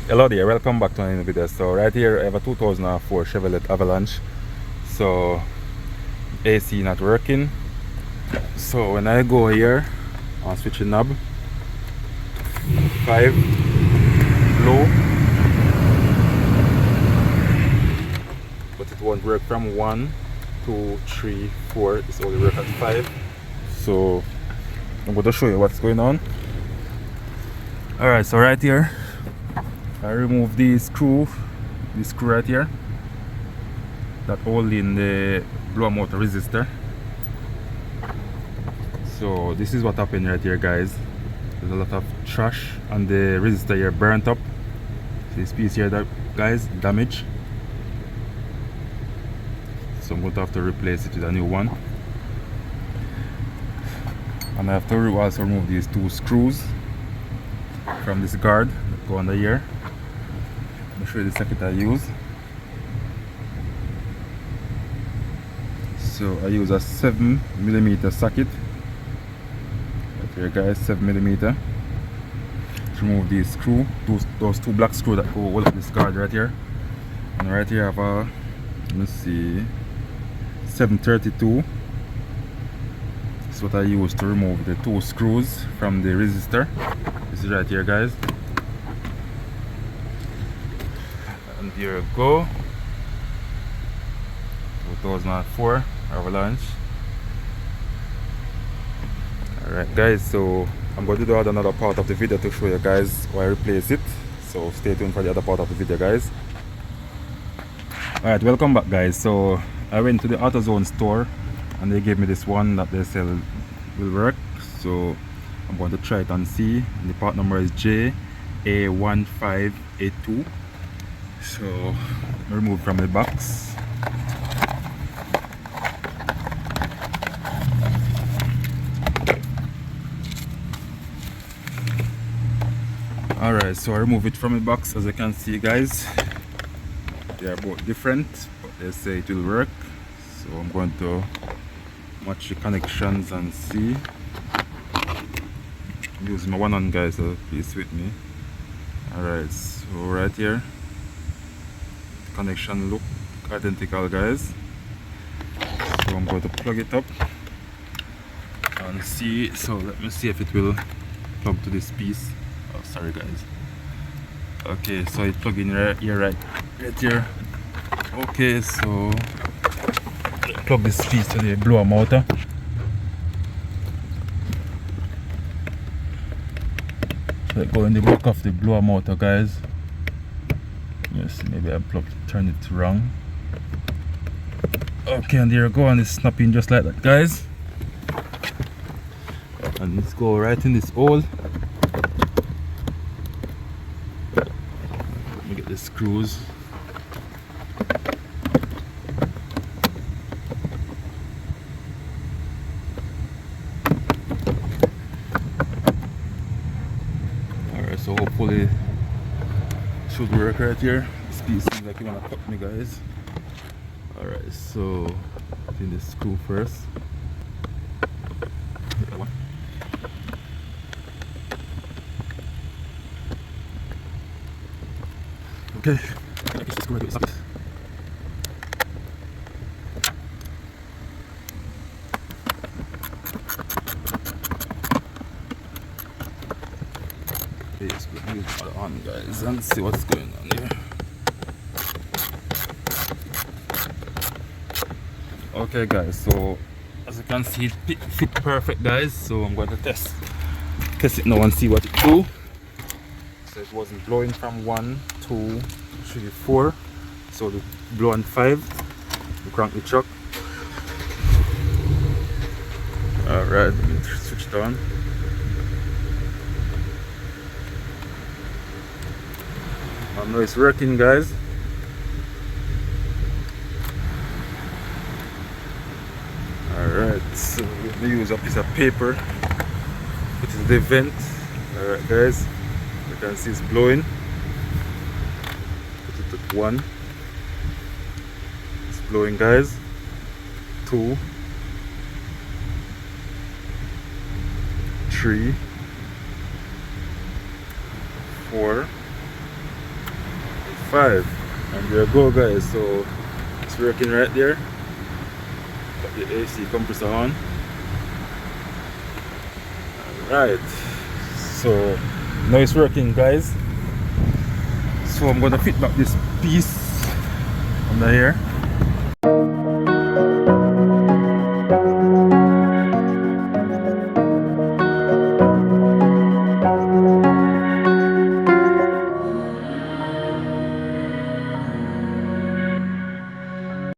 Hello there, welcome back to another video. So right here I have a 2004 Chevrolet Avalanche. So AC not working. So when I go here on switch the knob, 5 low, but it won't work from 1, 2, 3, 4. It's only work at 5. So I'm going to show you what's going on. Alright, so right here I remove the screw right here that hold in the blower motor resistor. So this is what happened right here, guys. There's a lot of trash and the resistor here burnt up. This piece here, that guys, damaged. So I'm going to have to replace it with a new one. And I have to also remove these 2 screws from this guard that go under here. I'll show you the socket I use. So I use a 7mm socket. Right here, guys, 7mm. To remove these screw, those 2 black screws that go hold up this guard right here. And right here I have a, let me see, 732. This is what I use to remove the 2 screws from the resistor. This is right here, guys. And here we go. 2004 Avalanche. Alright guys, so I'm going to do another part of the video to show you guys how I replace it. So stay tuned for the other part of the video, guys. Alright, welcome back, guys. So I went to the AutoZone store and they gave me this one that they sell will work. So I'm going to try it and see. And the part number is JA1582. So remove from the box. Alright, so I remove it from the box. As you can see, guys, they are both different, but they say it will work. So I'm going to match the connections and see. I'm using my one hand, guys, so please with me. Alright, so right here the connection look identical, guys. So I'm going to plug it up and see. So let me see if it will plug to this piece. Oh, sorry, guys. Okay, so it plug in right here, right here. Okay, so plug this piece to the blower motor. So it go in the back of the blower motor, guys. Yes, maybe I turned it wrong. Okay, and there you go, and it's snapping just like that, guys. And let's go right in this hole. Let me get the screws. Alright, so hopefully it should work right here. This piece seems like you wanna cut me, guys. Alright, so put in the screw first. Okay, screw right socket. Okay, let's put it on, guys, and see what's going on here. Okay, guys, so as you can see, it fit perfect, guys. So I'm going to test it now and see what it do. So it wasn't blowing from 1, 2, 3, 4. So the blow on 5. We crank the chuck. Alright, let me switch it on. I know it's working, guys. Alright, so we use a piece of paper, put it in the vent. Alright, guys, you can see it's blowing. Put it at 1. It's blowing, guys. 2, 3, 4, 5. And there you go, guys. So it's working right there. Got the AC compressor on. Alright, so now it's working, guys. So I'm gonna fit back this piece under here.